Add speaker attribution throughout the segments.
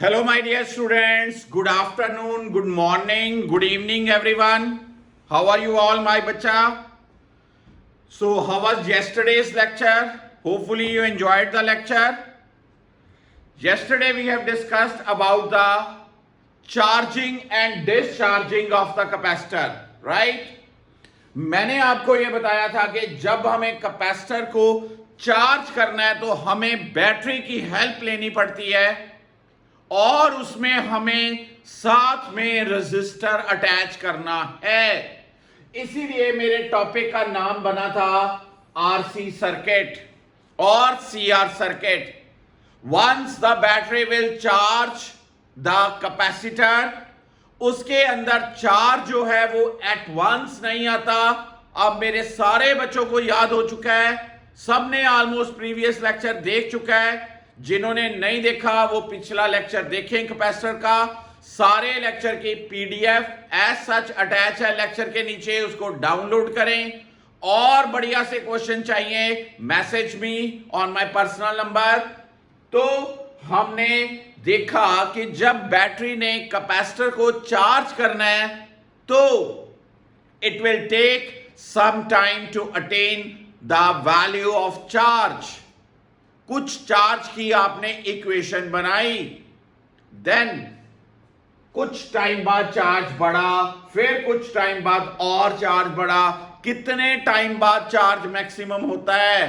Speaker 1: Hello, my dear students. Good afternoon, good morning, good evening, everyone. How are you all, my bacha? So, how was yesterday's lecture? Hopefully, you enjoyed the lecture. Yesterday, we have discussed about the charging and discharging of the capacitor, right? मैंने आपको यह बताया था कि जब हमें capacitor को charge करना है तो हमें बैटरी की हेल्प लेनी पड़ती है और उसमें हमें साथ में रेजिस्टर अटैच करना है। इसीलिए मेरे टॉपिक का नाम बना था आरसी सर्किट और CR circuit. Once the battery will charge the capacitor, उसके अंदर चार्ज जो है वो एट वंस नहीं आता। अब मेरे सारे बच्चों को याद हो चुका है, सबने ऑलमोस्ट प्रीवियस लेक्चर देख चुका है। जिन्होंने नहीं देखा वो पिछला लेक्चर देखें कैपेसिटर का। सारे लेक्चर की पीडीएफ एज सच अटैच है लेक्चर के नीचे, उसको डाउनलोड करें। और बढ़िया से क्वेश्चन चाहिए, message me on my personal number. तो हमने देखा कि जब बैटरी ने कैपेसिटर को चार्ज करना है तो it will take some time to attain the value of charge. कुछ चार्ज की आपने इक्वेशन बनाई, देन कुछ टाइम बाद चार्ज बढ़ा, फिर कुछ टाइम बाद और चार्ज बढ़ा। कितने टाइम बाद चार्ज मैक्सिमम होता है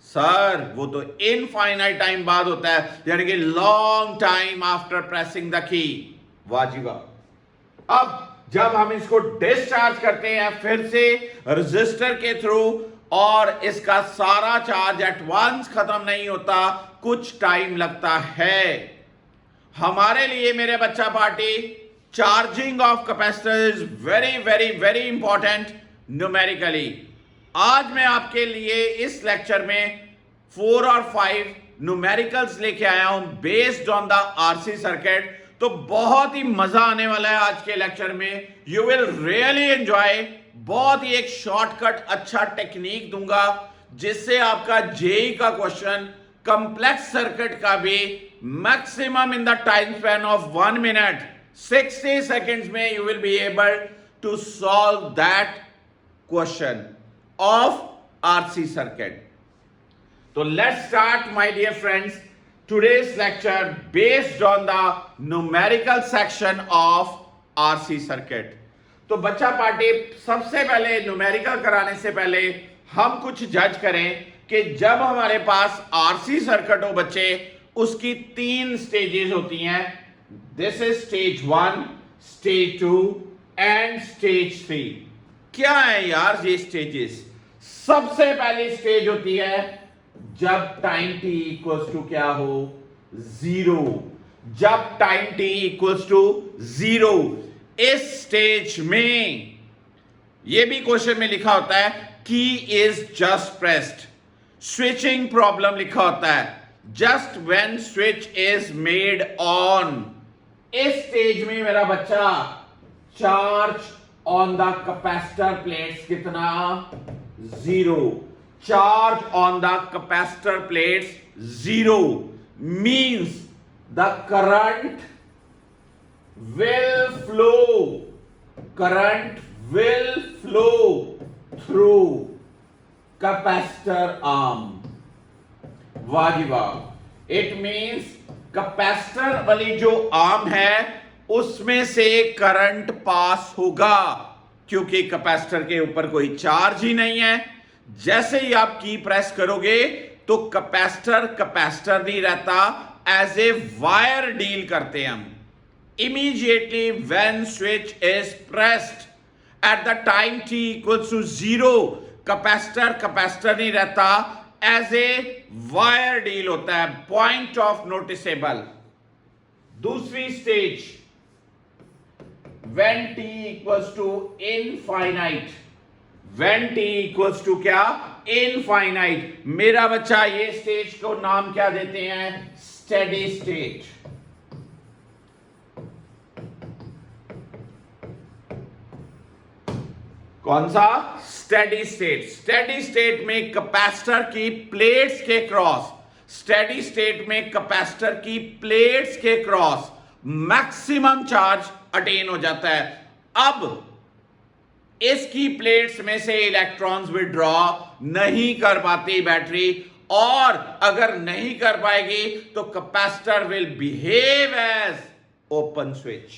Speaker 1: सर? वो तो इनफाइनाइट टाइम बाद होता है, यानी कि long time after pressing the key. वाजिबा। अब जब हम इसको डिस्चार्ज करते हैं फिर से रेजिस्टर के थ्रू, और इसका सारा चार्ज एट वंस खत्म नहीं होता, कुछ टाइम लगता है। हमारे लिए मेरे बच्चा party, charging of capacitor is very very very important numerically. आज मैं आपके लिए इस लेक्चर में 4 और 5 न्यूमेरिकल्स लेके आया हूं based on the RC circuit. तो बहुत ही मजा आने वाला है आज के लेक्चर में, यू विल रियली एंजॉय। बहुत ही एक शॉर्टकट अच्छा टेक्निक दूंगा जिससे आपका जेई का क्वेश्चन कंप्लेक्स सर्किट का भी maximum in the time span of 1 minute 60 seconds में you will be able to solve that question of RC circuit. So let's start, my dear friends, today's lecture based on the numerical section of RC circuit. तो बच्चा party, सबसे पहले numerical कराने से पहले हम कुछ जज करें कि जब हमारे पास RC सर्किट हो बच्चे, उसकी 3 स्टेजेस होती हैं। This is stage 1, stage 2 and stage 3। क्या है यार ये स्टेजेस? सबसे पहली स्टेज होती है जब टाइम t इक्वल्स टू क्या हो? 0। जब टाइम t इक्वल्स टू 0, इस स्टेज में यह भी क्वेश्चन में लिखा होता है की is just pressed. Switching problem लिखा होता है just when switch is made on. इस स्टेज में मेरा बच्चा charge on the capacitor plates कितना? 0। Charge on the capacitor plates 0 means the current will flow through capacitor arm। वाह। इट मीन्स कैपेसिटर वाली जो आर्म है उसमें से करंट पास होगा, क्योंकि कैपेसिटर के ऊपर कोई चार्ज ही नहीं है। जैसे ही आप की प्रेस करोगे तो कैपेसिटर नहीं रहता, एज ए वायर डील करते हैं हम। Immediately when switch is pressed at the time t equals to 0, capacitor नहीं रहता, एज ए वायर डील होता है। Point of noticeable. दूसरी stage when t equals to infinite, when t equals to क्या? Infinite। मेरा बच्चा ये स्टेज को नाम क्या देते हैं? Steady state. कौन सा? Steady state. स्टेडी स्टेट में कैपेसिटर की प्लेट्स के क्रॉस, स्टेडी स्टेट में कैपेसिटर की प्लेट्स के क्रॉस मैक्सिमम चार्ज अटेन हो जाता है। अब इसकी प्लेट्स में से इलेक्ट्रॉन्स विड्रॉ नहीं कर पाती बैटरी, और अगर नहीं कर पाएगी तो capacitor will behave as open switch.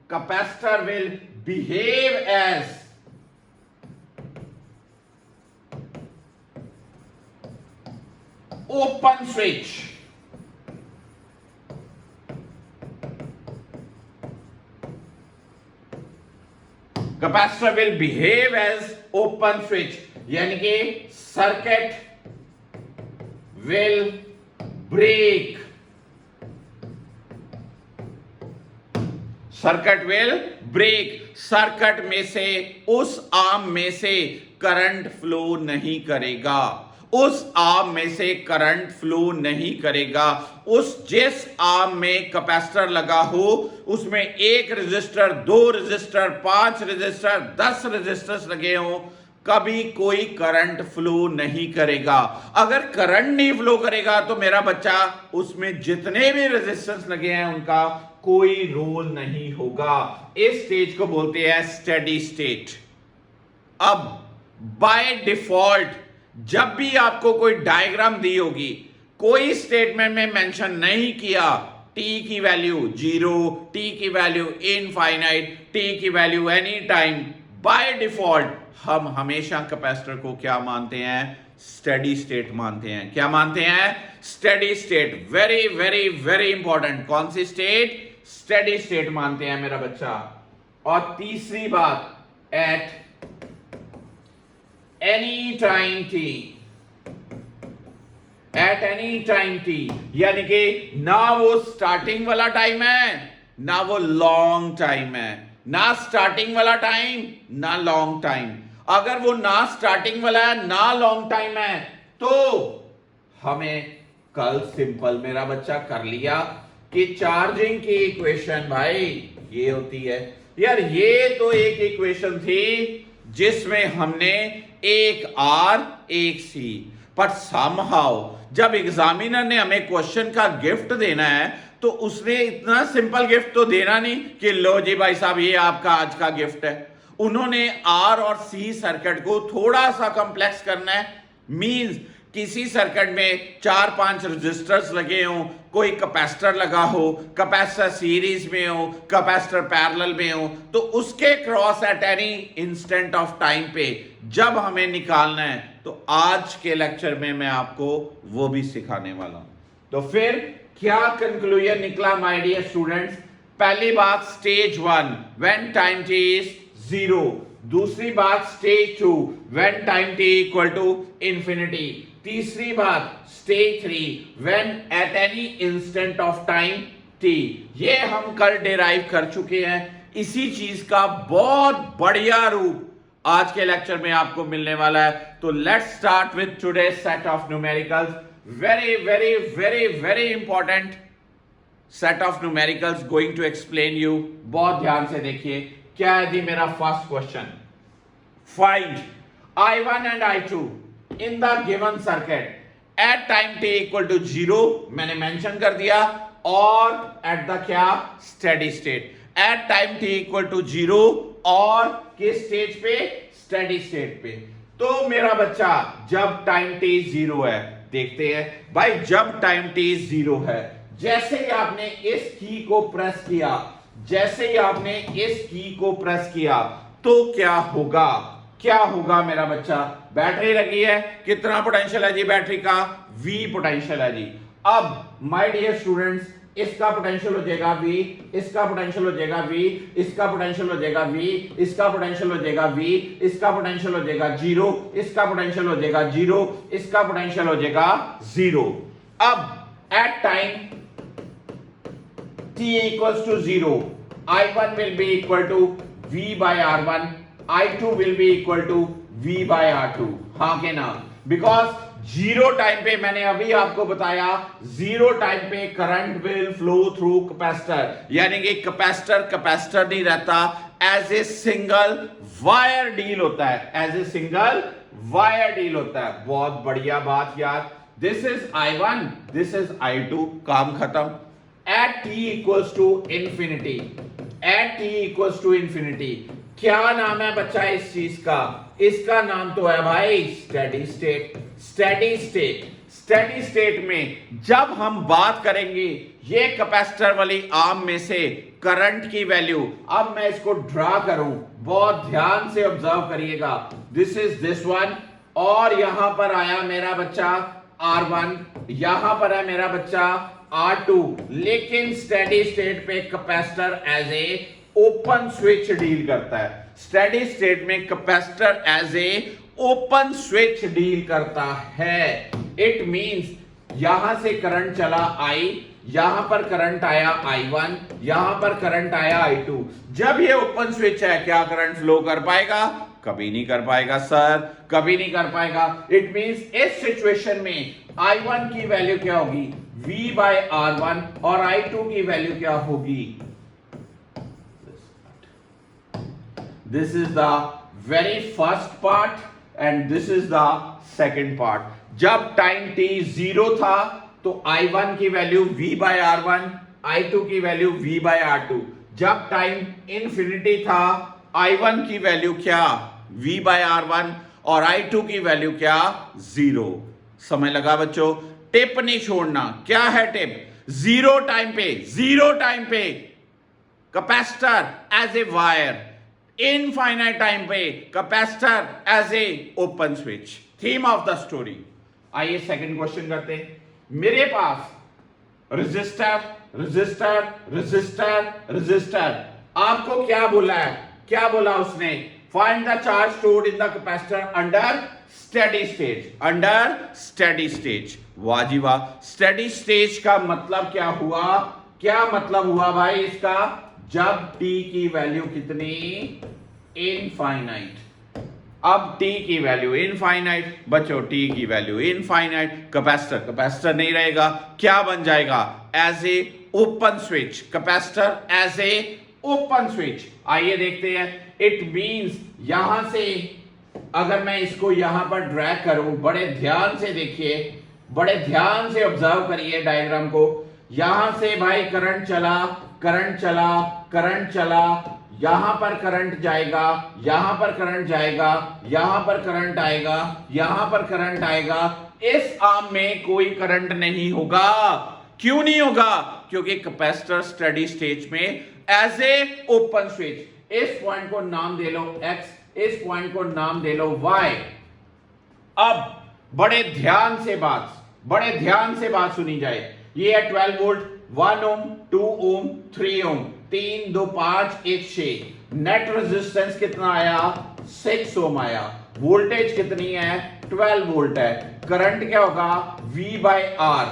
Speaker 1: Capacitor will behave as open switch. Capacitor will behave as open switch, यानी कि circuit will break, circuit will break. Circuit में से, उस आर्म में से करंट फ्लो नहीं करेगा, उस आर्म में से करंट फ्लो नहीं करेगा। उस जिस आर्म में कैपेसिटर लगा हो उसमें 1 रेजिस्टर, 2 रेजिस्टर, 5 रेजिस्टर, 10 रेजिस्टर्स लगे हों, कभी कोई करंट फ्लो नहीं करेगा। अगर करंट नहीं फ्लो करेगा तो मेरा बच्चा उसमें जितने भी रेजिस्टेंस लगे हैं उनका कोई रोल नहीं होगा। इस स्टेज को बोलते हैं स्टेडी स्टेट। अब बाय डिफॉल्ट जब भी आपको कोई डायग्राम दी होगी, कोई स्टेटमेंट में मेंशन नहीं किया टी की वैल्यू 0, टी की वैल्यू इनफाइनाइट, टी की value any time, by default हम हमेशा कैपेसिटर को क्या मानते हैं? स्टेडी स्टेट मानते हैं। क्या मानते हैं? Steady state. Very very very important. कौन सी स्टेट? स्टेडी स्टेट मानते हैं मेरा बच्चा। और तीसरी बात, eight any time T, eight any time T, यानी कि ना वो स्टार्टिंग वाला टाइम है ना वो लॉन्ग टाइम है, ना स्टार्टिंग वाला टाइम ना लॉन्ग टाइम। अगर वो ना स्टार्टिंग वाला है ना लॉन्ग टाइम है तो हमें कल सिंपल मेरा बच्चा कर लिया कि चार्जिंग की इक्वेशन भाई ये होती है। यार ये तो एक इक्वेशन थी जिसमें हमने एक आर एक सी, पर समहाउ जब एग्जामिनर ने हमें क्वेश्चन का गिफ्ट देना है तो उसने इतना सिंपल गिफ्ट तो देना नहीं कि लो जी भाई साहब ये आपका आज का गिफ्ट है। उन्होंने आर और सी सर्किट को थोड़ा सा कॉम्प्लेक्स करना है। मींस किसी सर्किट में 4-5 रेजिस्टर्स लगे हों, कोई कैपेसिटर लगा हो, कैपेसिटर सीरीज में हो, कैपेसिटर पैरेलल में हो, तो उसके cross eight any instant of time पे जब हमें निकालना है तो आज के लेक्चर में मैं आपको वो भी सिखाने वाला हूं। तो फिर क्या कंक्लूजन निकला माय डियर स्टूडेंट्स? पहली बात stage 1 when time t is 0, दूसरी बात stage 2 when time t equal to infinity, तीसरी बात stage 3 when at any instant of time t. ये हम कल डिराइव कर चुके हैं। इसी चीज का बहुत बढ़िया रूप आज के लेक्चर में आपको मिलने वाला है। तो let's start with today set of numericals. Very very very very important set of numericals going to explain you. बहुत ध्यान से देखिए क्या है जी मेरा first question. Find I1 and I2 in the given circuit at time t equal to 0, मैंने mention कर दिया, और एट द क्या? Steady state. At time t equal to 0 और किस स्टेज पे? स्टेडी स्टेट पे। तो मेरा बच्चा जब टाइम t 0 है, देखते हैं भाई जब टाइम t 0 है, जैसे ही आपने इस की को प्रेस किया, जैसे ही आपने इस की को प्रेस किया तो क्या होगा? क्या होगा मेरा बच्चा? बैटरी लगी है, कितना पोटेंशियल है जी बैटरी का? V पोटेंशियल है जी। अब माय डियर स्टूडेंट्स इसका पोटेंशियल हो जाएगा V, इसका पोटेंशियल हो जाएगा V, इसका पोटेंशियल हो जाएगा V, इसका पोटेंशियल हो जाएगा V, इसका पोटेंशियल हो जाएगा 0, इसका पोटेंशियल हो जाएगा 0, इसका पोटेंशियल हो जाएगा 0। अब at time t equals to 0, I1 will be equal to V by R1, I2 will be equal to V by R2। हाँ के ना? बिकॉज 0 टाइम पे मैंने अभी आपको बताया 0 टाइम पे current will flow through capacitor, यानी कि कैपेसिटर नहीं रहता, as a single wire deal होता है, as a single wire deal होता है। बहुत बढ़िया बात यार। This is I1, this is I2, काम खत्म। At t equals to infinity, at t equals to infinity. क्या नाम है बच्चा इस चीज का? इसका नाम तो है भाई steady state. Steady state, steady state में जब हम बात करेंगे ये कैपेसिटर वाली आर्म में से करंट की वैल्यू, अब मैं इसको ड्रा करूं, बहुत ध्यान से ऑब्जर्व करिएगा। दिस इज दिस वन, और यहां पर आया मेरा बच्चा R1, यहां पर है मेरा बच्चा R2, लेकिन स्टेडी स्टेट पे capacitor as a open switch deal करता है। स्टेडी स्टेट में capacitor as a open switch deal करता है। इट मींस यहां से करंट चला I, यहां पर करंट आया I1, यहां पर करंट आया I2। जब ये ओपन स्विच है, क्या करंट फ्लो कर पाएगा? कभी नहीं कर पाएगा सर, कभी नहीं कर पाएगा। इट मींस इस सिचुएशन में I1 की वैल्यू क्या होगी? V by R1, और I2 की वैल्यू क्या होगी? This is the very first part and this is the second part. जब टाइम t 0 था तो I1 की value V by R1, I2 की वैल्यू V by R2। जब टाइम इंफिनिटी था I1 की वैल्यू क्या? V by R1, और I2 की वैल्यू क्या? 0। समय लगा बच्चों? टिप नहीं छोड़ना। क्या है टिप? जीरो टाइम पे capacitor as a wire, infinite time पे capacitor as a open switch. Theme of the story. आइए सेकंड क्वेश्चन करते हैं। मेरे पास रेजिस्टर रेजिस्टर रेजिस्टर रेजिस्टर, आपको क्या बोला है? क्या बोला उसने? Find the charge stored in the capacitor under steady state, under steady state. वाह जी वाह। स्टेडी स्टेट का मतलब क्या हुआ? क्या मतलब हुआ भाई इसका? जब t की वैल्यू कितनी? इनफाइनाइट। अब t की वैल्यू इनफाइनाइट, बच्चों t की वैल्यू इनफाइनाइट, कैपेसिटर नहीं रहेगा, क्या बन जाएगा? As a open switch, capacitor as a open switch. आइए देखते हैं। इट मींस यहां से अगर मैं इसको यहां पर ड्रैग करूं, बड़े ध्यान से देखिए, बड़े ध्यान से ऑब्जर्व करिए डायग्राम को। यहां से भाई करंट चला, करंट चला, करंट चला, यहां पर करंट जाएगा, यहां पर करंट जाएगा, यहां पर करंट आएगा, यहां पर करंट आएगा। इस आर्म में कोई करंट नहीं होगा। क्यों नहीं होगा? क्योंकि कैपेसिटर स्टेडी स्टेट में एज ए ओपन स्विच। इस पॉइंट को नाम दे लो X, इस पॉइंट को नाम दे लो Y। अब बड़े ध्यान से बात सुनी जाए। ये है 12 वोल्ट, 1 ओम, 2 ओम, 3 ओम, 3 2 5 1 6। नेट रेजिस्टेंस कितना आया? 6 ओम आया। वोल्टेज कितनी है? 12 वोल्ट है। करंट क्या होगा? V by R,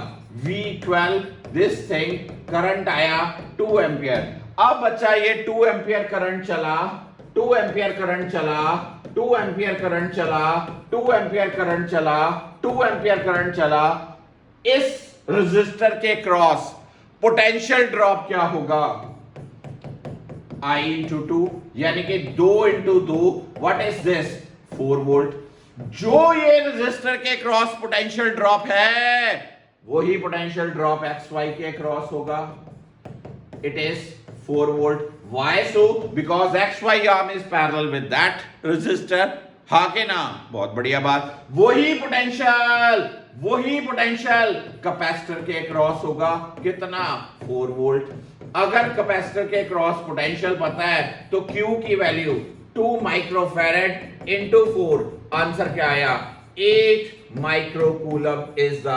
Speaker 1: V12 this thing. Current आया 2 एम्पियर। अब बच्चा ये 2 एम्पियर करंट चला, 2 एम्पियर करंट चला, 2 एम्पियर करंट चला, 2 एम्पियर करंट चला, 2 एम्पियर करंट चला। इस रेजिस्टर के क्रॉस पोटेंशियल ड्रॉप क्या होगा? I इंटू 2, यानी कि 2 into 2, what is this? 4 volt. जो ये रेजिस्टर के क्रॉस पोटेंशियल ड्रॉप है, वही पोटेंशियल ड्रॉप XY के क्रॉस होगा। It is 4 volt. Why so? Because XY arm is parallel with that resistor। हाँ के ना? बहुत बढ़िया बात। वही पोटेंशियल कैपेसिटर के क्रॉस होगा। कितना? 4 वोल्ट। अगर कैपेसिटर के क्रॉस पोटेंशियल पता है तो Q की वैल्यू 2 माइक्रोफैरेड इंटू 4। आंसर क्या आया? 8 microcoulomb is the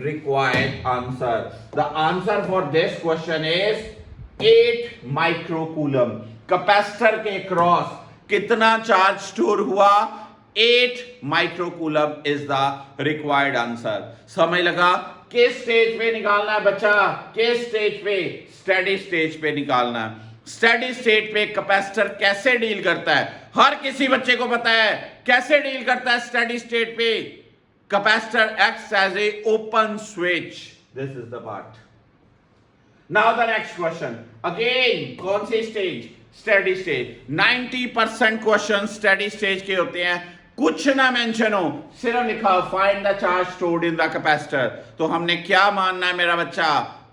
Speaker 1: required answer. The answer for this question is 8 microcoulomb. Capacitor के क्रॉस कितना चार्ज स्टोर हुआ? 8 microcoulomb is the required answer. समझ लगा? किस स्टेज पे निकालना है बच्चा? किस स्टेज पे? स्टेडी स्टेज पे निकालना है। स्टेडी स्टेट पे कैपेसिटर कैसे डील करता है? हर किसी बच्चे को पता है कैसे डील करता है स्टेडी स्टेट पे। Capacitor acts as a open switch. This is the part. Now the next question. Again कौन सी stage? Steady stage. 90% question steady stage के होते हैं। कुछ ना मेंशन हो, सिर्फ लिखा find the charge stored in the capacitor. तो हमने क्या मानना है मेरा बच्चा?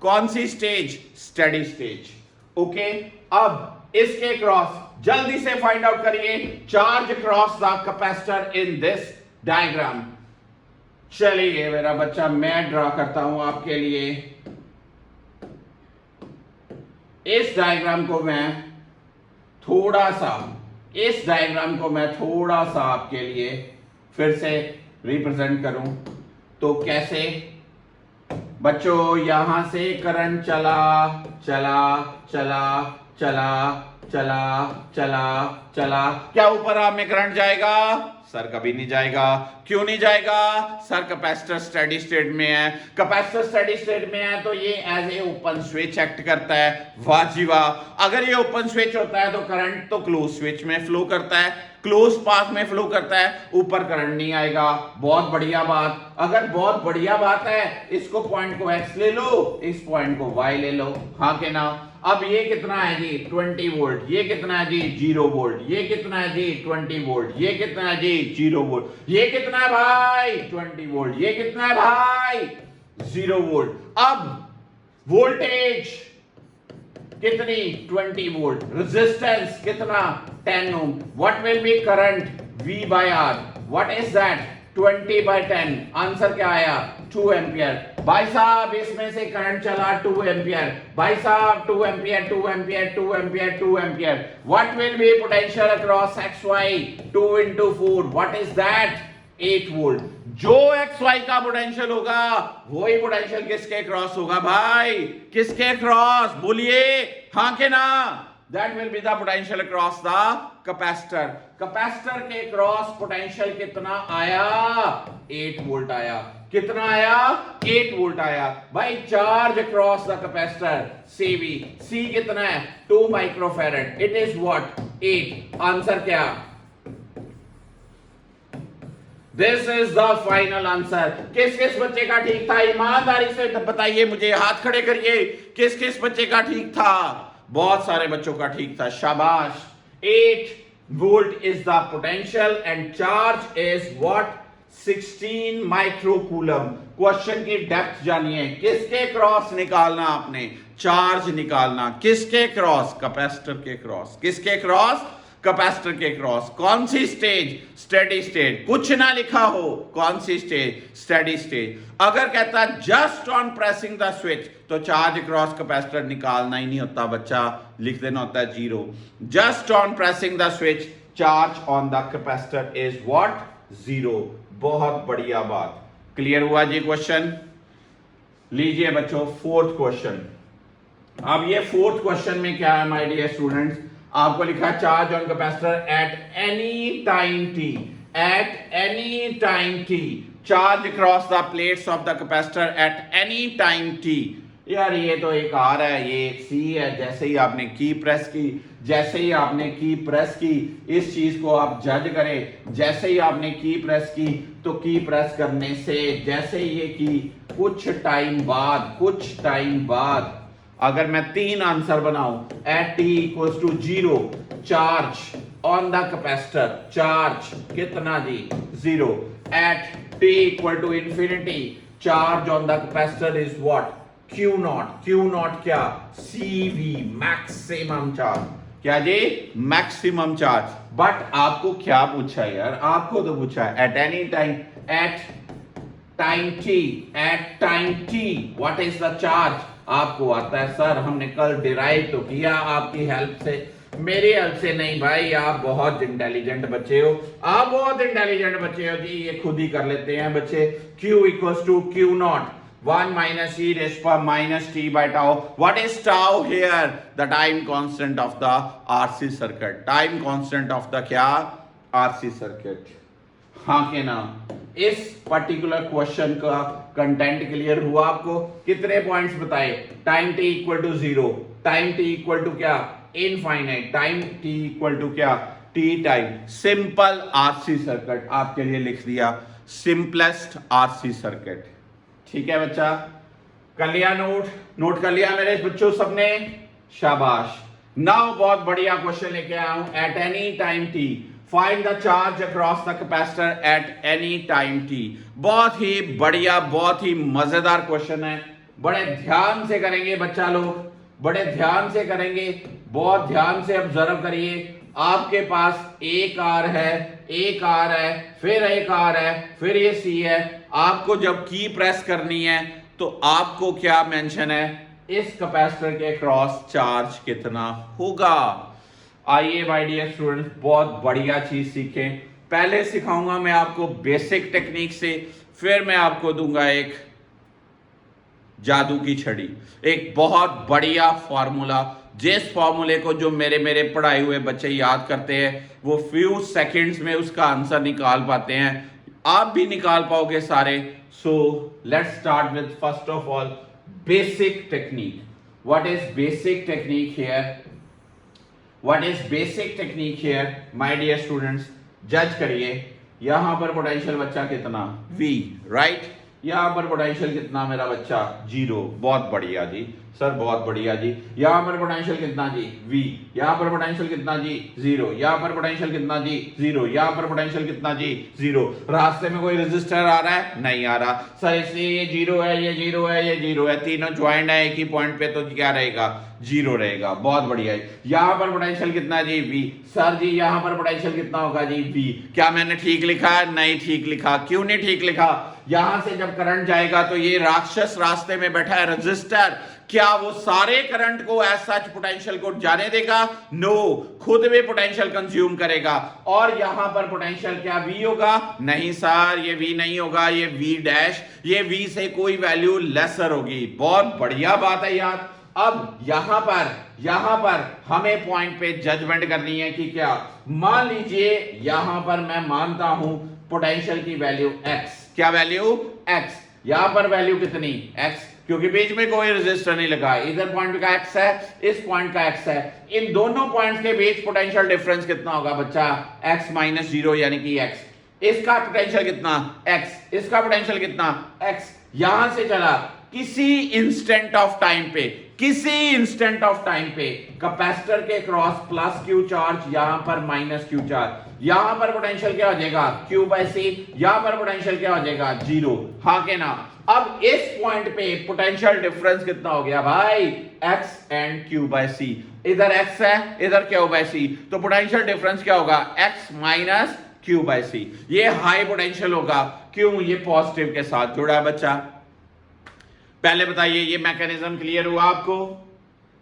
Speaker 1: कौन सी स्टेज? Steady stage. ओके, अब इसके क्रॉस जल्दी से फाइंड आउट करिए, charge cross the capacitor in this diagram. चलिए मेरा बच्चा, मैं ड्रा करता हूं आपके लिए। इस डायग्राम को मैं थोड़ा सा आपके लिए फिर से रिप्रेजेंट करूं तो कैसे? बच्चों, यहां से करंट चला चला चला चला चला चला चला, क्या ऊपर आप में करंट जाएगा? सर कभी नहीं जाएगा। क्यों नहीं जाएगा? सर कैपेसिटर स्टेडी स्टेट में है। कैपेसिटर स्टेडी स्टेट में है तो ये as a open switch act करता है। वाह जी वाह, अगर ये ओपन स्विच होता है तो करंट तो क्लोज स्विच में फ्लो करता है, क्लोज पाथ में फ्लो करता है, ऊपर करंट नहीं आएगा। बहुत बढ़िया बात। अगर बहुत बढ़िया बात है, इसको पॉइंट को x ले लो, इस पॉइंट को y ले लो, हाँ के ना? अब ये कितना है जी? 20 वोल्ट। ये कितना है जी? 0 वोल्ट। ये कितना है जी? 20 वोल्ट। ये कितना है जी? 0 वोल्ट। ये कितना है भाई? 20 वोल्ट। ये कितना है भाई? 0 वोल्ट। अब वोल्टेज कितनी? 20 वोल्ट। रेजिस्टेंस कितना? 10 ohm. What will be current? V by R। What is that? 20 by 10। Answer क्या आया? 2 एम्पियर। भाई साहब, इसमें से करंट चला 2 एम्पियर। भाई साहब, 2 ampere 2 ampere 2 ampere 2 ampere. What will B potential across XY? 2 into 4। What is that? 8 volt. जो XY का पोटेंशियल होगा वही पोटेंशियल किसके क्रॉस होगा भाई? किसके क्रॉस? बोलिए हाँ के ना? That will be the potential across the capacitor। Capacitor के क्रॉस पोटेंशियल कितना आया? 8 वोल्ट आया। कितना आया? 8 वोल्ट आया। भाई charge across the capacitor CV। C कितना है? 2 microfarad. It is what? 8। Answer क्या? This is the final answer. किस किस बच्चे का ठीक था? ईमानदारी से बताइए मुझे, हाथ खड़े करिए। किस किस बच्चे का ठीक था? बहुत सारे बच्चों का ठीक था, शाबाश। 8 volt is the potential and charge is what? 16 microcoulomb. Question की डेप्थ जानिए। किसके क्रॉस निकालना आपने? चार्ज निकालना। किसके क्रॉस? कैपेसिटर के क्रॉस। किसके क्रॉस? कैपेसिटर के क्रॉस। कौन सी स्टेज? Steady state. कुछ ना लिखा हो, कौन सी स्टेज? Steady stage. अगर कहता just on pressing the switch तो चार्ज क्रॉस कैपेसिटर निकालना ही नहीं होता बच्चा, लिख देना होता है 0। Just on pressing the switch charge on the capacitor is what? 0। बहुत बढ़िया बात। क्लियर हुआ जी क्वेश्चन? लीजिए बच्चों, फोर्थ क्वेश्चन। अब ये फोर्थ क्वेश्चन में क्या है माय डियर स्टूडेंट्स? आपको लिखा charge on capacitor at any time t। At any time t charge across the plates of the capacitor at any time t। यार ये तो एक R है, ये एक C है। जैसे ही आपने की प्रेस की, जैसे ही आपने की प्रेस की, इस चीज को आप जज करें। जैसे ही आपने की प्रेस की तो की प्रेस करने से जैसे ये की कुछ टाइम बाद अगर मैं 3 आंसर बनाऊं, at t equals to 0 charge on the capacitor, charge कितना जी? 0। At t equal to infinity charge on the capacitor is what? Q nought. Q nought क्या? CV maximum charge. क्या जी? Maximum charge. बट आपको क्या पूछा यार? आपको तो पूछा है at any time, at time t what is the charge? आपको आता है सर, हमने कल डिराइव तो किया आपकी हेल्प से। मेरी हेल्प से नहीं भाई, आप बहुत इंटेलिजेंट बच्चे हो। आप बहुत इंटेलिजेंट बच्चे हो जी, ये खुद ही कर लेते हैं बच्चे। Q equals to Q nought 1 minus e raised to minus t by tau. What is tau here? The time constant of the RC circuit. Time constant of the क्या? RC circuit. हाँ के ना? इस पर्टिकुलर क्वेश्चन का content clear हुआ आपको? कितने points बताए? Time t equal to 0, time t equal to क्या? Infinite. Time t equal to क्या? t time. Simple RC circuit आपके लिए लिख दिया, सिंपलेस्ट RC सर्किट। ठीक है बच्चा, कर लिया नोट कर लिया मेरे बच्चों सबने? शाबाश। नाउ बहुत बढ़िया क्वेश्चन लेके आया हूं। Eight any time t find the charge across the capacitor at any time t। बहुत ही बढ़िया, बहुत ही मजेदार क्वेश्चन है। बड़े ध्यान से करेंगे बच्चा लोग, बड़े ध्यान से करेंगे, बहुत ध्यान से ऑब्जर्व करिए। आपके पास एक आर है, एक आर है, फिर एक आर है, फिर ये सी है। आपको जब की प्रेस करनी है तो आपको क्या मेंशन है, इस कैपेसिटर के क्रॉस चार्ज कितना होगा। आइए माय डियर स्टूडेंट्स, बहुत बढ़िया चीज सीखें। पहले सिखाऊंगा मैं आपको बेसिक टेक्निक से, फिर मैं आपको दूंगा एक जादू की छड़ी, एक बहुत बढ़िया फॉर्मूला, जिस फॉर्मूले को जो मेरे पढ़ाए हुए बच्चे याद करते हैं वो फ्यू सेकंड्स में उसका आंसर निकाल पाते हैं। आप भी निकाल पाओगे सारे। So let's start with first of all basic technique. What is basic technique here? What is basic technique here my dear students? जज करिए। यहां पर पोटेंशियल बच्चा कितना, V, राइट। यहां पर पोटेंशियल कितना मेरा बच्चा, 0। बहुत बढ़िया जी सर, बहुत बढ़िया जी। यहां पर पोटेंशियल कितना जी, V। यहां पर पोटेंशियल कितना जी, 0। यहां पर पोटेंशियल कितना जी, 0। यहां पर पोटेंशियल कितना जी, 0। रास्ते में कोई रेजिस्टर आ रहा है, नहीं आ रहा सर, इसलिए ये 0 है, ये 0 है, ये 0 है। तीनों ज्वाइंट है एक ही पॉइंट पे, तो क्या रहेगा, 0 रहेगा। बहुत बढ़िया है। यहां पर पोटेंशियल कितना जी, V। सर जी यहां पर पोटेंशियल कितना होगा जी, V। क्या मैंने ठीक लिखा? नहीं ठीक लिखा। क्यों नहीं ठीक लिखा? यहां से जब करंट जाएगा तो ये राक्षस रास्ते में बैठा है रेजिस्टर, क्या वो सारे करंट को एज सच पोटेंशियल को जाने देगा? नो, खुद भी पोटेंशियल कंज्यूम करेगा। और यहां पर पोटेंशियल क्या V होगा? नहीं सर, ये V नहीं होगा, ये V डैश, ये V से कोई वैल्यू लेसर होगी। बहुत बढ़िया बात है यार। अब यहां पर हमें पॉइंट पे जजमेंट करनी है कि क्या, मान लीजिए यहां पर मैं मानता हूं पोटेंशियल की वैल्यू x। क्या वैल्यू? x। यहां पर वैल्यू कितनी, x, क्योंकि बीच में कोई रेजिस्टर नहीं लगा। इधर पॉइंट का x है, इस पॉइंट का x है। इन दोनों पॉइंट्स के बीच पोटेंशियल डिफरेंस कितना होगा बच्चा, x माइनस 0 यानी कि x। इसका पोटेंशियल कितना, x। इसका पोटेंशियल कितना, x। यहां से चला किसी इंस्टेंट ऑफ टाइम पे कैपेसिटर के क्रॉस प्लस क्यू चार्ज, यहां पर माइनस क्यू चार्ज। यहां पर पोटेंशियल क्या हो जाएगा, Q बाय C। यहां पर पोटेंशियल क्या हो जाएगा, 0। हाँ के ना? अब इस पॉइंट पे पोटेंशियल डिफरेंस कितना हो गया भाई, x and Q by C। इधर x है, इधर Q बाय C, तो पोटेंशियल डिफरेंस क्या होगा, x minus Q by C। ये हाई पोटेंशियल होगा, क्यों? ये पॉजिटिव के साथ जुड़ा है बच्चा। पहले बताइए ये मैकेनिज्म क्लियर हुआ आपको?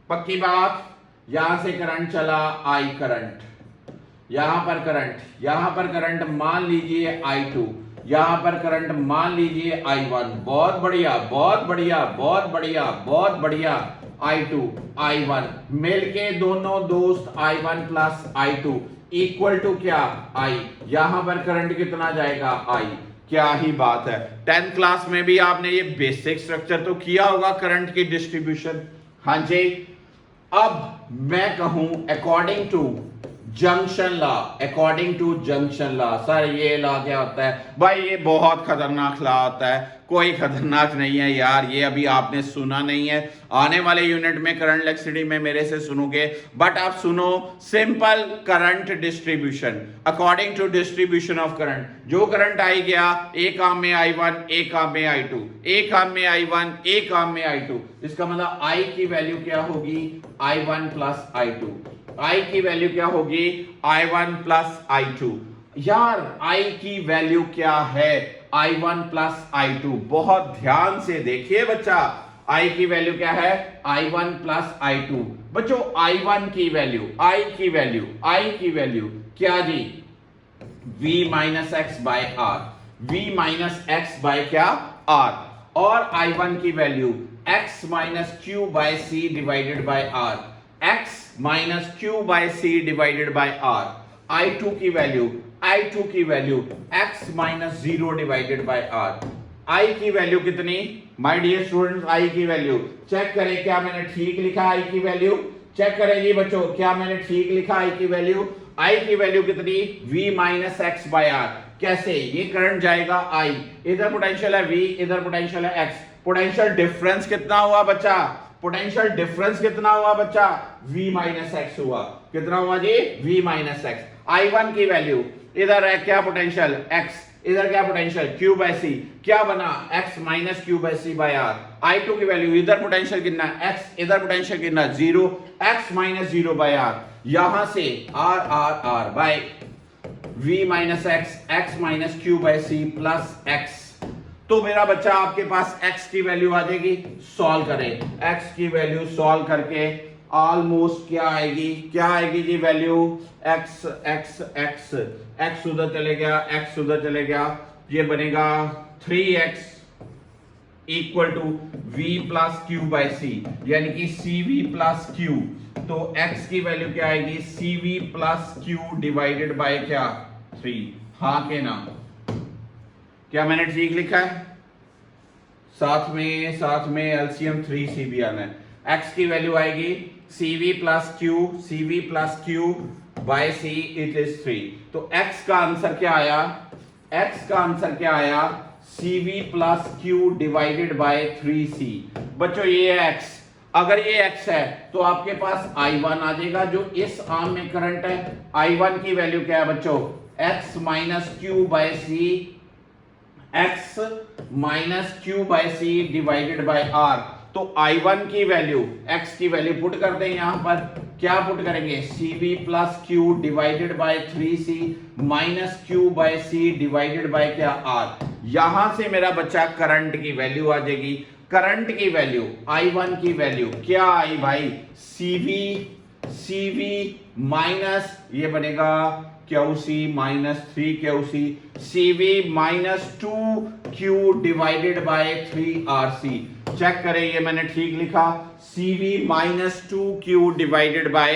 Speaker 1: पक्की बात। यहां से करंट चला, I करंट, यहां पर करंट मान लीजिए I2, यहां पर करंट मान लीजिए I1। बहुत बढ़िया, बहुत बढ़िया, बहुत बढ़िया, बहुत बढ़िया। I2 I1 मिलके दोनों दोस्त I1 plus I2 equal to क्या, I। यहां पर करंट कितना जाएगा, I। क्या ही बात है। 10th क्लास में भी आपने ये बेसिक स्ट्रक्चर तो किया होगा करंट की डिस्ट्रीब्यूशन। हाँ जी। अब मैं कहूं according to junction law, sir ये लॉ क्या होता है भाई? ये बहुत खतरनाक लॉ होता है। कोई खतरनाक नहीं है यार, ये अभी आपने सुना नहीं है। आने वाले यूनिट में करंट इलेक्ट्रिसिटी में मेरे से सुनोगे, बट आप सुनो simple current distribution according to distribution of current. जो करंट आई गया, एक आर्म में I1, एक आर्म में I2, एक आर्म में I1, एक आर्म में I2। इसका मतलब I की वैल्यू क्या होगी, I1 प्लस I2। I की वैल्यू क्या होगी, I1 प्लस I2। यार I की वैल्यू क्या है, I1 प्लस I2। बहुत ध्यान से देखिए बच्चा, I की वैल्यू क्या है, I1 प्लस I2। बच्चों I1 की वैल्यू क्या जी, V minus X by R, V minus X by क्या, R। और I1 की value x minus Q by C divided by R, x minus Q by C divided by R। I2 की value x minus 0 divided by R। I की value कितनी, my dear students? I की value check करें, क्या मैंने ठीक लिखा I की वैल्यू? चेक करें जी बच्चों, क्या मैंने ठीक लिखा I की वैल्यू? I की वैल्यू कितनी, V minus X by R। कैसे? ये करंट जाएगा I, इधर पोटेंशियल है V, इधर पोटेंशियल है x। पोटेंशियल डिफरेंस कितना हुआ बच्चा, V माइनस एक्स हुआ। कितना हुआ जी, V माइनस एक्स। I1 की वैल्यू, इधर है क्या पोटेंशियल x, इधर क्या पोटेंशियल Q बाय C, क्या बना x minus Q by C by R। I2 की वैल्यू, इधर पोटेंशियल कितना x, इधर पोटेंशियल कितना 0, x माइनस 0 बाय r, यहां से r by v minus x minus q by c plus x। तो मेरा बच्चा आपके पास x की वैल्यू आ जाएगी, सॉल्व करें, x की वैल्यू सॉल्व करके ऑलमोस्ट क्या आएगी जी वैल्यू, x उधर चले गया, ये बनेगा 3x equal to v plus q by c, यानी कि cv प्लस q। तो x की वैल्यू क्या आएगी, cv plus q divided by क्या 3, हाँ के ना, क्या मैंने ठीक लिखा है? साथ में एलसीएम 3c भी आना है। x की वैल्यू आएगी cv plus q by c, it is 3। तो x का आंसर क्या आया, cv plus q divided by 3c। बच्चों ये है x, अगर ये x है तो आपके पास I1 आ जाएगा, जो इस आर्म में करंट है। I1 की वैल्यू क्या है बच्चों, x minus Q by C divided by r। तो I1 की वैल्यू, x की वैल्यू पुट करते हैं यहां पर, क्या पुट करेंगे, cv plus q divided by 3c minus q by c divided by क्या r। यहां से मेरा बच्चा करंट की वैल्यू आ जाएगी। करंट की वैल्यू, I1 की वैल्यू क्या आई भाई, cv माइनस, ये बनेगा QC minus 3QC, cv minus 2q divided by 3RC। Check करें, ये मैंने ठीक लिखा, cv minus 2q divided by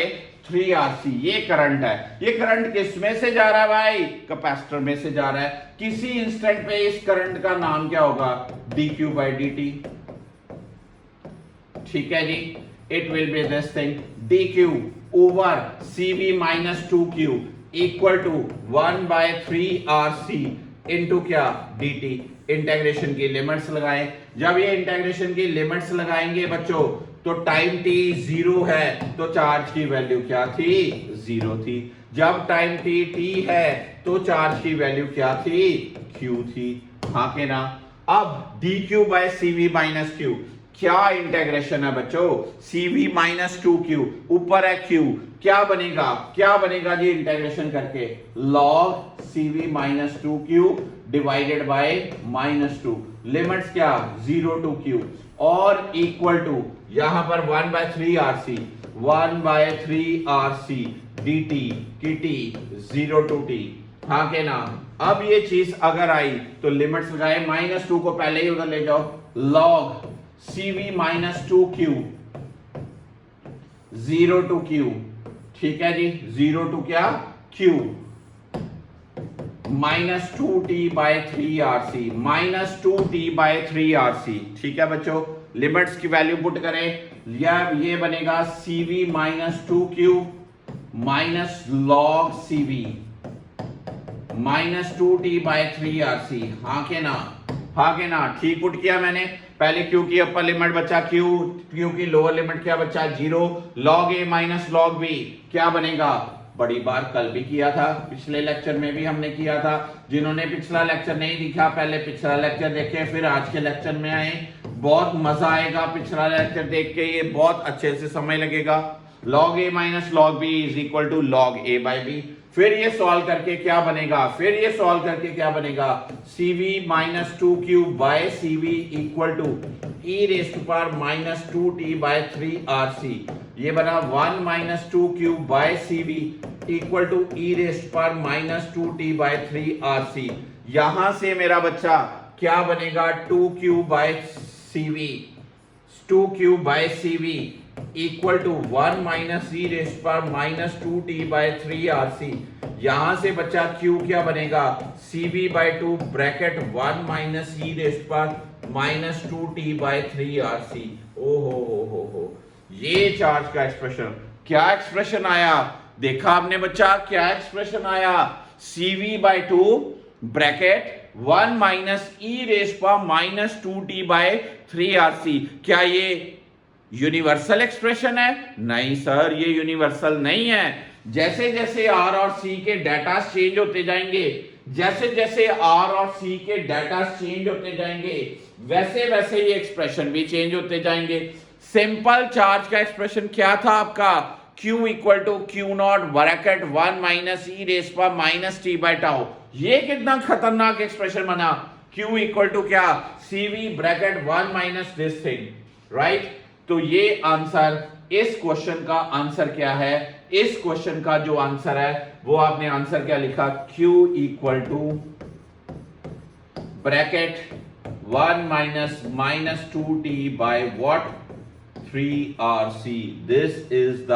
Speaker 1: 3RC। ये करंट है। ये करंट किस में से जा रहा है भाई, कैपेसिटर में से जा रहा है। किसी इंस्टेंट पे इस करंट का नाम क्या होगा, dq बाय dt। ठीक है जी, it will be this thing, dq over cv minus 2q equal to 1 by 3RC into क्या dt। इंटेग्रेशन की लिमिट्स लगाएं। जब ये इंटेग्रेशन की लिमिट्स लगाएंगे बच्चों, तो टाइम t 0 है तो चार्ज की वैल्यू क्या थी, 0 थी। जब टाइम t है तो चार्ज की वैल्यू क्या थी, q थी, हाँ के ना। अब dq by cv minus q, क्या इंटेग्रेशन है बच्चों, cv माइनस 2q, ऊपर है q, क्या बनेगा जी इंटेग्रेशन करके, log cv minus 2q divided bye minus 2, limits क्या 0 टू q, और इक्वल टू यहां पर 1 बाय 3RC dt की t 0 टू t, हाँ के ना। अब ये चीज अगर आई तो लिमिट्स लगाए, माइनस 2 को पहले ही उधर ले जाओ, log cv minus 2q 0 to q, ठीक है जी, 0 टू क्या q, minus 2t by 3RC, minus 2t by 3RC। ठीक है बच्चों, लिमिट्स की वैल्यू पुट करें, ये बनेगा cv minus 2q minus log cv minus 2t by 3RC, हाँ के ना, ठीक पुट किया मैंने। पहले q की अपर लिमिट बच्चा q की लोअर लिमिट क्या बच्चा 0, log a minus log b क्या बनेगा, बड़ी बार कल भी किया था, पिछले लेक्चर में भी हमने किया था। जिन्होंने पिछला लेक्चर नहीं दिखा, पहले पिछला लेक्चर देखें, फिर आज के लेक्चर में आए, बहुत मजा आएगा पिछला लेक्चर देख के, ये बहुत अच्छे से समय लगेगा। log a minus log b is equal to log a by b। फिर ये सॉल्व करके क्या बनेगा, cv minus 2q bye cv equal to e raised to power minus 2t by 3RC। ये बना 1 minus 2q bye cv equal to e raised to power minus 2t by 3RC। यहां से मेरा बच्चा क्या बनेगा, 2q bye cv equal to 1 minus e raised to power minus 2t by 3RC। यहां से बच्चा q क्या बनेगा, cv बाय 2 bracket 1 minus e raised to power minus 2t by 3RC। हो, ये चार्ज का एक्सप्रेशन, क्या एक्सप्रेशन आया, देखा आपने बच्चा, क्या एक्सप्रेशन आया, cv बाय 2 bracket 1 minus e raised power minus 2t by 3RC। क्या ये यूनिवर्सल एक्सप्रेशन है? नहीं सर, ये यूनिवर्सल नहीं है। जैसे जैसे r और c के डाटा चेंज होते जाएंगे, जैसे जैसे आर और सी के डाटा चेंज होते जाएंगे वैसे वैसे ये एक्सप्रेशन भी चेंज होते जाएंगे। सिंपल चार्ज का एक्सप्रेशन क्या था आपका, Q equal to Q nought bracket 1 minus E raise पर माइनस टी बाई टाउ। ये कितना खतरनाक एक्सप्रेशन बना, Q इक्वल टू क्या, CV bracket 1 minus this thing, right. तो ये आंसर, इस क्वेश्चन का आंसर क्या है, इस क्वेश्चन का जो आंसर है वो आपने आंसर क्या लिखा, Q equal to bracket 1 minus minus 2t by what 3RC। This is the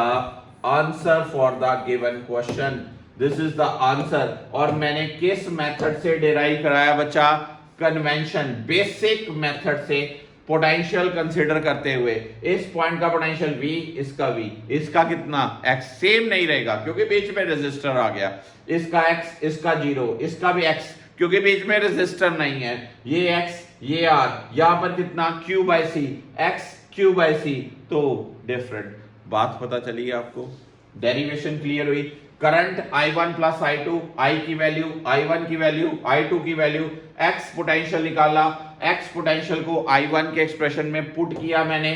Speaker 1: answer for the given question, this is the answer. और मैंने किस मेथड से डिराइव कराया बच्चा, कन्वेंशन, बेसिक मेथड से, पोटेंशियल कंसीडर करते हुए। इस पॉइंट का पोटेंशियल V, इसका V, इसका कितना x, सेम नहीं रहेगा क्योंकि बीच में रेजिस्टर आ गया, इसका x, इसका 0, इसका भी x क्योंकि बीच में रेजिस्टर नहीं है, ये x, ये r, यहां पर कितना Q by C, x Q by C, तो डिफरेंट। बात पता चली आपको, डेरिवेशन क्लियर हुई। Current I1 plus I2, I की वैल्यू, I1 की वैल्यू, I2 की वैल्यू, X पोटेंशियल निकाला, X पोटेंशियल को I1 के एक्सप्रेशन में पुट किया मैंने,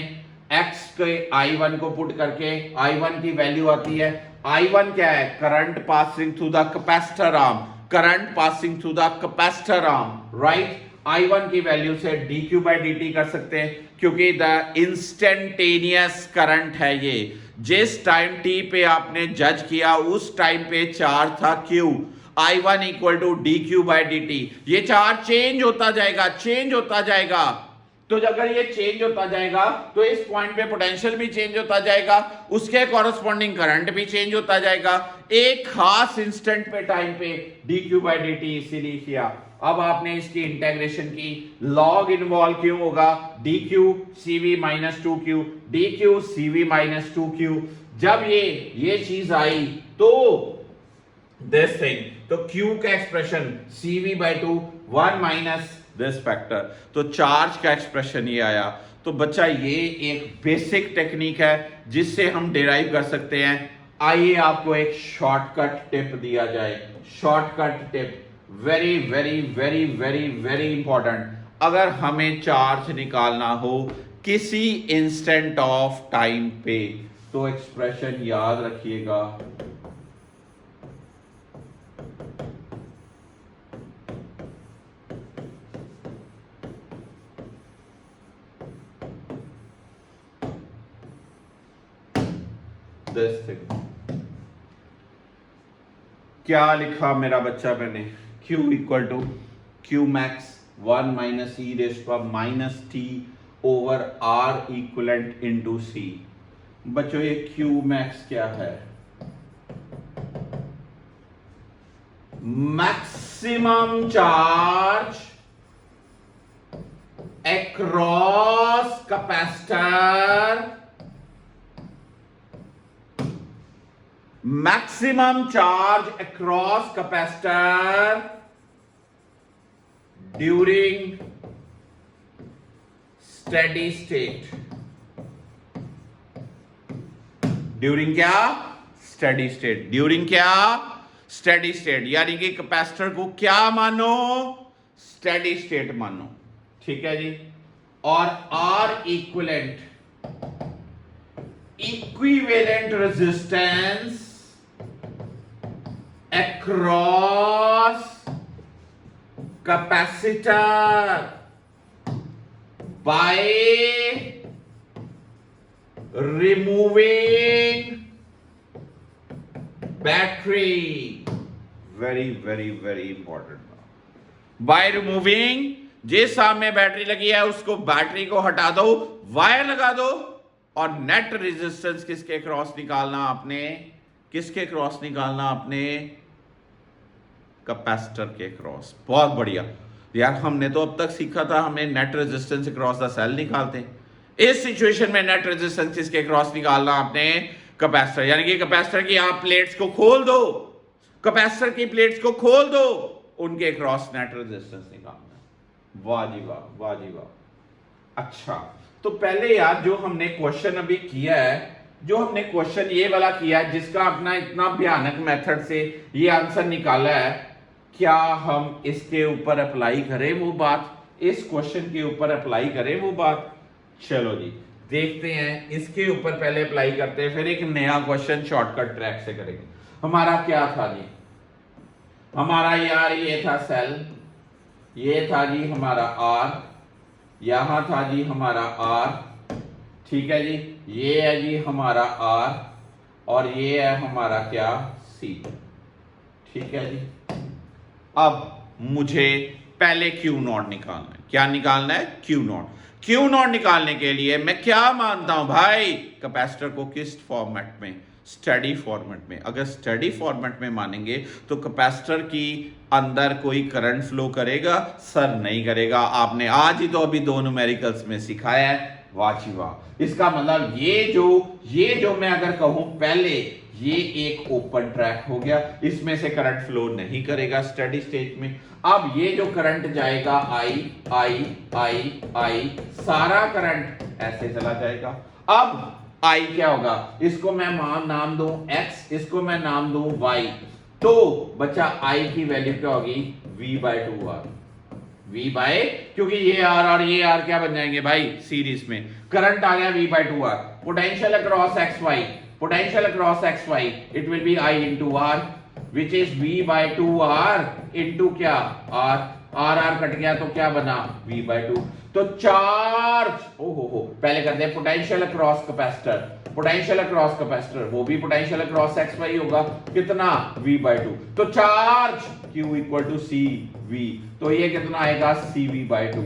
Speaker 1: X के I1 को पुट करके I1 की वैल्यू आती है, I1 क्या है, current passing through the capacitor arm, current passing through the capacitor arm, right. I1 की वैल्यू से dq बाई dt कर सकते हैं क्योंकि द इंस्टेंटेनियस करंट है ये, जिस टाइम t पे आपने जज किया उस टाइम पे चार्ज था Q, I1 equal to dq by dt। ये चार्ज चेंज होता जाएगा, चेंज होता जाएगा, तो अगर ये चेंज होता जाएगा तो इस पॉइंट पे पोटेंशियल भी चेंज होता जाएगा, उसके कॉरस्पॉन्डिंग करंट भी चेंज होता जाएगा, एक खास इंस्टेंट पे टाइम पे dq बाई dt इसीलिए किया। अब आपने इसकी इंटेग्रेशन की, लॉग इन्वॉल्व क्यों होगा, dq cv minus 2q, dq cv minus 2q। जब ये चीज आई तो दिस थिंग, तो q का expression cv by 2 1 minus this factor, तो चार्ज का एक्सप्रेशन ये आया। तो बच्चा ये एक बेसिक टेक्निक है जिससे हम डिराइव कर सकते हैं। आइए आपको एक शॉर्टकट टिप दिया जाए, shortcut tip, very very very very very important. अगर हमें चार्ज निकालना हो किसी इंस्टेंट ऑफ टाइम पे तो एक्सप्रेशन याद रखिएगा, दिस थिंग। क्या लिखा मेरा बच्चा मैंने, Q equal to Q max 1 minus E raise पर minus t over R equivalent into C। बच्चों ये Q मैक्स क्या है, maximum charge across capacitor, maximum charge across capacitor during steady state, during क्या, steady state, during क्या, steady state, यानी कि capacitor को क्या मानो, steady state मानो, ठीक है जी। और R equivalent, equivalent resistance across capacitor by removing battery, very very very important, by removing, जिस सामने बैटरी लगी है उसको बैटरी को हटा दो, वायर लगा दो और नेट रेजिस्टेंस किसके क्रॉस निकालना आपने, किसके क्रॉस निकालना आपने, कैपेसिटर के क्रॉस। बहुत बढ़िया यार, हमने तो अब तक सीखा था हमें net resistance cross the cell निकालते हैं, इस सिचुएशन में नेट रेजिस्टेंस किसके क्रॉस निकालना आपने, कैपेसिटर, यानी कि कैपेसिटर की आप प्लेट्स को खोल दो, कैपेसिटर की प्लेट्स को खोल दो, उनके क्रॉस नेट रेजिस्टेंस निकालना। वाह जी वाह, वाह जी वाह। अच्छा, तो पहले यार जो हमने क्वेश्चन अभी किया है, जो हमने क्वेश्चन ये वाला किया है जिसका अपना इतना भयानक मेथड से ये आंसर निकाला है, क्या हम इसके ऊपर अप्लाई करें वो बात, इस क्वेश्चन के ऊपर अप्लाई करें वो बात? चलो जी देखते हैं, इसके ऊपर पहले अप्लाई करते हैं, फिर एक नया क्वेश्चन शॉर्टकट ट्रैक से करेंगे। हमारा क्या था जी, हमारा यार ये था सेल, ये था जी हमारा आर, यहां था जी हमारा आर, ठीक है जी, ये है जी हमारा आर और ये है हमारा क्या, सी, ठीक है जी। अब मुझे पहले क्यू नॉट निकालना है। क्या निकालना है? Q not. क्यू नॉट निकालने के लिए मैं क्या मानता हूं भाई, कैपेसिटर को किस फॉर्मेट में, स्टडी फॉर्मेट में। अगर स्टडी फॉर्मेट में मानेंगे तो कैपेसिटर की अंदर कोई करंट फ्लो करेगा? सर नहीं करेगा। आपने आज ही तो अभी दो न्यूमेरिकल्स में सिखाया है, वाह जी वाह। इसका मतलब ये जो मैं अगर कहूं पहले, ये एक ओपन ट्रैक हो गया, इसमें से करंट फ्लो नहीं करेगा स्टेडी स्टेट में। अब ये जो करंट जाएगा आई आई आई आई, सारा करंट ऐसे चला जाएगा। अब आई क्या होगा, इसको मैं नाम दूं x, इसको मैं नाम दूं y, तो बच्चा i की वैल्यू क्या होगी, v/2r। v बाय, क्योंकि ये r और ये r क्या बन जाएंगे भाई, सीरीज में। करंट आ गया v/2r। Potential across xy, potential across xy, it will be I into r, which is v/2r into क्या, r, r कट गया तो क्या बना, v/2। तो चार्ज, हो पहले करते हैं potential across capacitor, potential across capacitor वो भी पोटेंशियल अक्रॉस xy होगा, कितना, v/2। तो charge q equal to C V, तो ये कितना आएगा, cv/2।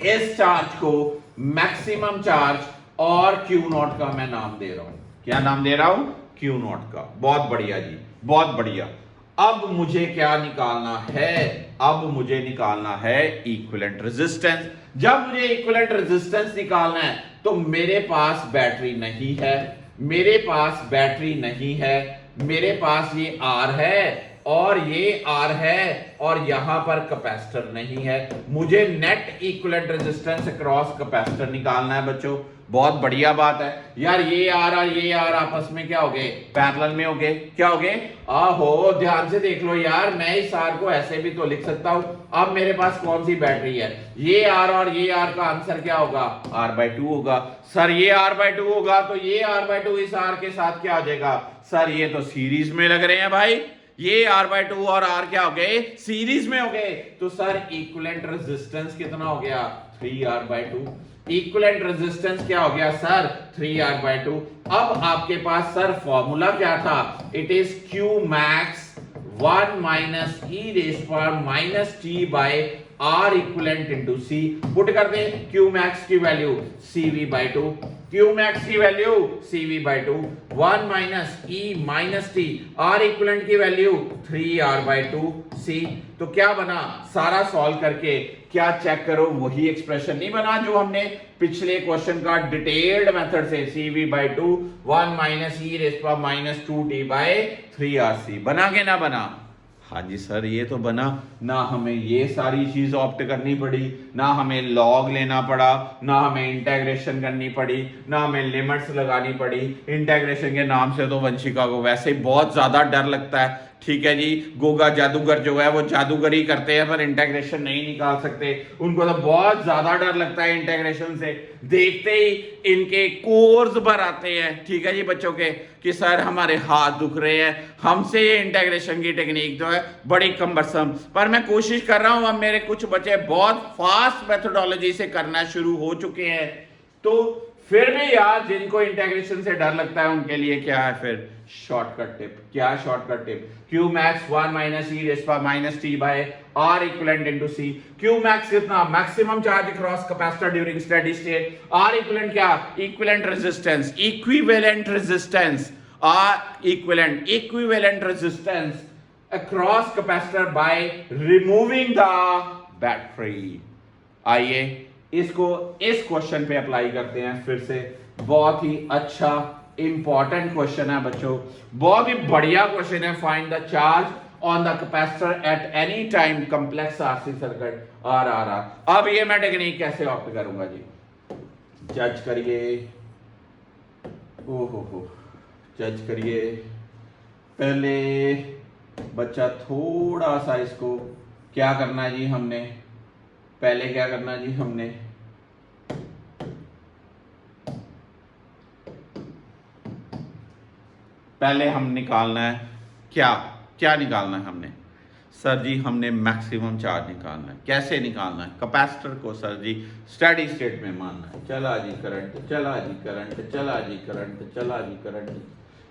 Speaker 1: इस चार्ज को मैक्सिमम चार्ज और Q नॉट का मैं नाम दे रहा हूं। क्या नाम दे रहा हूं, Q नॉट का। बहुत बढ़िया जी, बहुत बढ़िया। अब मुझे क्या निकालना है, अब मुझे निकालना है इक्विवेलेंट रेजिस्टेंस। जब मुझे इक्विवेलेंट रेजिस्टेंस निकालना है तो मेरे पास बैटरी नहीं है, मेरे पास बैटरी नहीं है, मेरे पास ये R है और ये R है और यहां पर कैपेसिटर नहीं है। मुझे net equivalent resistance across capacitor निकालना है बच्चों। बहुत बढ़िया बात है यार, ये R और ये R आपस में क्या हो गए, पैरेलल में हो गए। क्या हो गए, आहो ध्यान से देख लो यार, मैं इस R को ऐसे भी तो लिख सकता हूं। अब मेरे पास कौन सी बैटरी है, ये R और ये R का आंसर क्या होगा, R/2 होगा। सर ये R/2 होगा तो ये R/2 इस R के साथ क्या हो जाएगा, सर ये तो सीरीज में लग रहे हैं भाई, ये R/2 और R क्या हो गए, सीरीज में हो गए। तो सर इक्विवेलेंट रेजिस्टेंस कितना हो गया, 3R/2। इक्विवेलेंट रेजिस्टेंस क्या हो गया सर, 3R/2। अब आपके पास सर फॉर्मूला क्या था, it is Q max 1 minus e raised power minus t by R equivalent into C। Put कर दें Q max की वैल्यू CV/2, Q max की value CV/2, 1 minus E minus T, R equivalent की value 3R/2 C। तो क्या बना, सारा solve करके क्या चेक करो, वही एक्सप्रेशन नहीं बना जो हमने पिछले क्वेश्चन का डिटेल्ड मेथड से, CV/2 1 minus E raised power minus 2T by 3RC। बना के ना बना, हाँ जी सर ये तो बना। ना हमें ये सारी चीज ऑप्ट करनी पड़ी, ना हमें लॉग लेना पड़ा, ना हमें इंटेग्रेशन करनी पड़ी, ना हमें लिमिट्स लगानी पड़ी। इंटेग्रेशन के नाम से तो वंशिका को वैसे ही बहुत ज्यादा डर लगता है, ठीक है जी। गोगा जादूगर जो है वो जादूगरी करते हैं पर इंटेग्रेशन नहीं निकाल सकते, उनको तो बहुत ज्यादा डर लगता है इंटेग्रेशन से। देखते ही इनके कोर्स भर आते हैं, ठीक है जी बच्चों के, कि सर हमारे हाथ दुख रहे हैं, हमसे ये इंटेग्रेशन की टेक्निक जो है बड़ी कम्बरसम। पर मैं कोशिश कर रहा हूं, अब मेरे कुछ बच्चे बहुत फास्ट मेथोडोलॉजी से करना शुरू हो चुके हैं। तो फिर भी यार जिनको इंटेग्रेशन से डर लगता है उनके लिए क्या है फिर शॉर्टकट टिप। क्या shortcut tip, Q max 1 minus e raised power minus t by R equivalent into C। Q max कितना, maximum charge across capacitor during steady state. R equivalent क्या, equivalent resistance, equivalent resistance, R equivalent resistance across capacitor bye removing the battery. आइए इसको इस question पे apply करते हैं फिर से। बहुत ही अच्छा इंपॉर्टेंट क्वेश्चन है बच्चों, बहुत ही बढ़िया क्वेश्चन है। Find the charge on the capacitor at any time complex RC circuit RRR। अब ये मैं टेक्निक कैसे ऑप्ट करूंगा जी, जज करिए, ओहो जज करिए। पहले बच्चा थोड़ा सा इसको क्या करना है जी हमने, पहले क्या करना है जी हमने, पहले हम निकालना है क्या, क्या निकालना है हमने सर जी, हमने मैक्सिमम चार्ज निकालना है। कैसे निकालना है? कैपेसिटर को सर जी स्टेडी स्टेट में मानना है। चला जी करंट, चला जी करंट, चला जी करंट, चला जी करंट।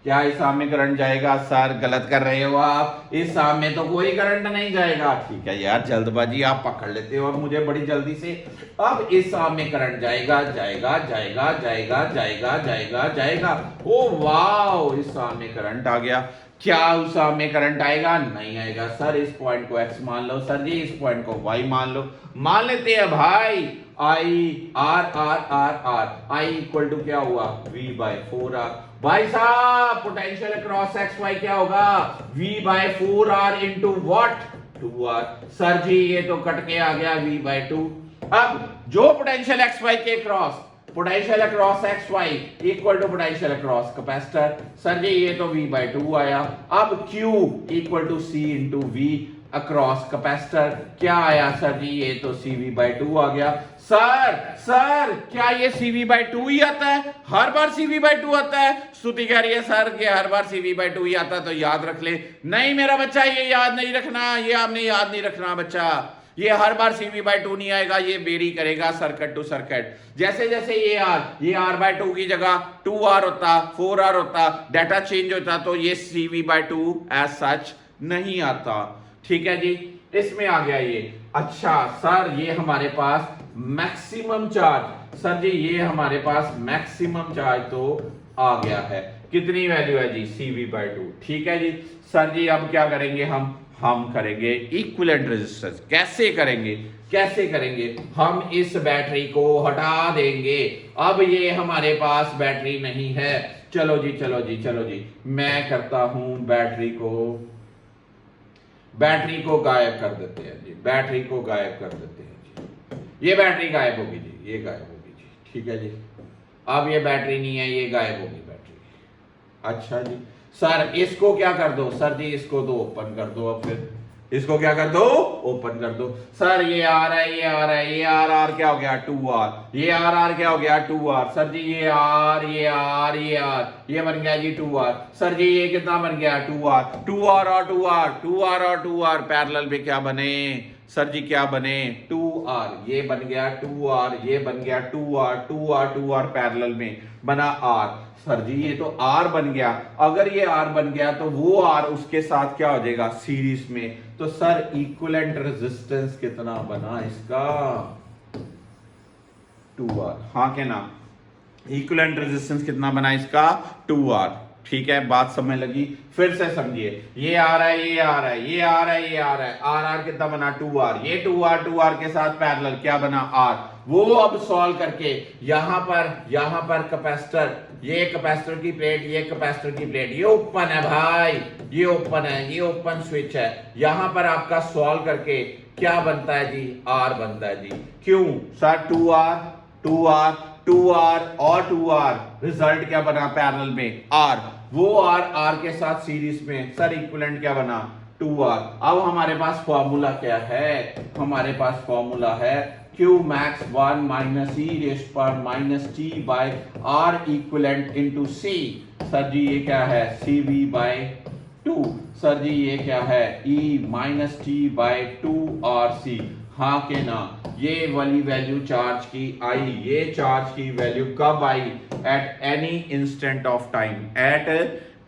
Speaker 1: क्या इस आम में करंट जाएगा? सर गलत कर रहे हो आप, इस आम में तो कोई करंट नहीं जाएगा। ठीक है यार, जल्दबाजी आप पकड़ लेते हो और मुझे बड़ी जल्दी से। अब इस आम में करंट जाएगा, जाएगा, जाएगा, जाएगा, जाएगा, जाएगा, जाएगा। ओ वाह, इस आम में करंट आ गया। क्या उस आम में करंट आएगा? नहीं आएगा। सर इस पॉइंट को x मान लो, सर जी इस पॉइंट को y मान लो। मान लेते हैं भाई, I R R R R, I equal to क्या हुआ? v by 4r। भाई साहब पोटेंशियल अक्रॉस एक्स वाई क्या होगा? v by 4r into what? 2r। Sir ji ये तो कट के आ गया v बाय 2। अब जो पोटेंशियल एक्स वाई के cross, potential across X Y equal to potential across capacitor. Sir ji ये तो v बाय 2 आया। अब q equal to c into V across capacitor क्या आया? सर जी ये तो cv बाय 2 आ गया। सर क्या ये cv बाय 2 ही आता है? हर बार cv बाय 2 आता है? स्तुति कह रही है सर कि हर बार cv बाय 2 ही आता है, तो याद रख ले। नहीं मेरा बच्चा, ये याद नहीं रखना, ये आपने याद नहीं रखना बच्चा। ये हर बार cv बाय 2 नहीं आएगा, ये वेरी करेगा सर्किट टू सर्किट। जैसे जैसे ये r बाय 2 की जगह 2r होता, 4r होता, डाटा चेंज होता, तो ये cv बाय 2 एज सच नहीं आता। ठीक है जी, इसमें आ गया ये। अच्छा सर ये हमारे पास मैक्सिमम चार्ज, सर जी ये हमारे पास मैक्सिमम चार्ज तो आ गया है। कितनी वैल्यू है जी? cv बाय 2। ठीक है जी। सर जी अब क्या करेंगे हम करेंगे इक्विवेलेंट रेजिस्टेंस। कैसे करेंगे? कैसे करेंगे? हम इस बैटरी को हटा देंगे। अब ये हमारे पास बैटरी नहीं है। चलो जी चलो जी चलो जी, मैं करता हूं बैटरी को गायब कर देते हैं जी, बैटरी को गायब कर देते हैं जी। ये बैटरी गायब होगी जी, ये गायब होगी जी। ठीक है जी, अब ये बैटरी नहीं है, ये गायब होगी बैटरी। अच्छा जी सर इसको क्या कर दो? सर जी इसको तो ओपन कर दो। अब फिर इसको क्या कर दो? ओपन कर दो। सर ये आ रहा है, ये आ रहा है, ये आर क्या हो गया? 2r। ये आर क्या हो गया? 2r। सर जी ये आर, ये आर, ये बन गया जी 2r। सर जी ये कितना बन गया? 2r। 2r और 2r, 2r और 2r पैरेलल में क्या बने? सर जी क्या बने? 2r। ये बन गया 2r, ये बन गया 2r, 2r 2r पैरेलल में बना r। सर जी ये तो R बन गया। अगर ये R बन गया तो वो R उसके साथ क्या हो जाएगा? सीरीज में। तो सर इक्विवेलेंट रेजिस्टेंस कितना बना इसका? 2R। हाँ के ना? इक्विवेलेंट रेजिस्टेंस कितना बना इसका? 2R। ठीक है, बात समझ लगी? फिर से समझिए, ये आ रहा है, ये आ रहा है, ये आ रहा है, ये आ रहा है, आर कितना बना? 2R। ये 2R के साथ पैरेलल क्या बना? R। वो अब सॉल्व करके यहां पर कैपेसिटर, ये कैपेसिटर की प्लेट, ये कैपेसिटर की प्लेट, ये ओपन है भाई, ये ओपन है, ये ओपन स्विच है। यहां पर आपका सॉल्व करके क्या बनता है जी? R बनता है जी। क्यों सर? 2R और 2R रिजल्ट क्या बना? पैरेलल में R। वो R के साथ सीरीज में, सर इक्विवेलेंट क्या बना? 2R। अब हमारे पास फॉर्मूला क्या है? हमारे पास फॉर्मूला है Q max 1 minus e raised power minus t by R equivalent into C। Sir ji ये क्या है? CV by 2। सर जी ये क्या है? E minus t by 2RC। हाँ के ना? ये वाली वैल्यू चार्ज की आई, ये चार्ज की वैल्यू कब आई? At any instant of time, at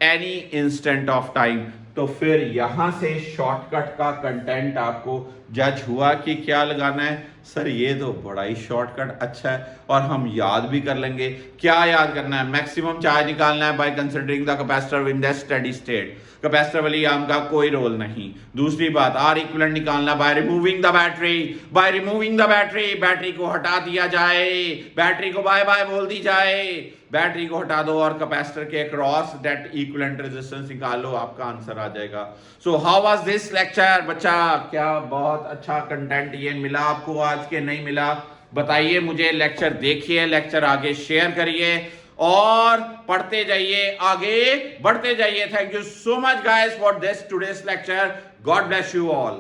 Speaker 1: any instant of time. तो फिर यहां से शॉर्टकट का कंटेंट आपको जज हुआ कि क्या लगाना है? सर ये तो बड़ा ही शॉर्टकट अच्छा है और हम याद भी कर लेंगे। क्या याद करना है? मैक्सिमम चार्ज निकालना है by considering the capacitor in the steady state. Capacitor वाली आम का कोई रोल नहीं। दूसरी बात, आर इक्विवेलेंट निकालना by removing the battery, by removing the battery. Battery को हटा दिया जाए, बैटरी को बाय बाय बोल दी जाए, बैटरी को हटा दो और कैपेसिटर के अक्रॉस दैट इक्विवेलेंट रेजिस्टेंस निकाल लो, आपका आंसर आ जाएगा। So how was this lecture बच्चा? क्या बहुत अच्छा कंटेंट ये मिला आपको आज के? नहीं मिला? बताइए मुझे। लेक्चर देखिए, लेक्चर आगे शेयर करिए और पढ़ते जाइए, आगे बढ़ते जाइए। Thank you so much guys for this today's lecture. God bless you all.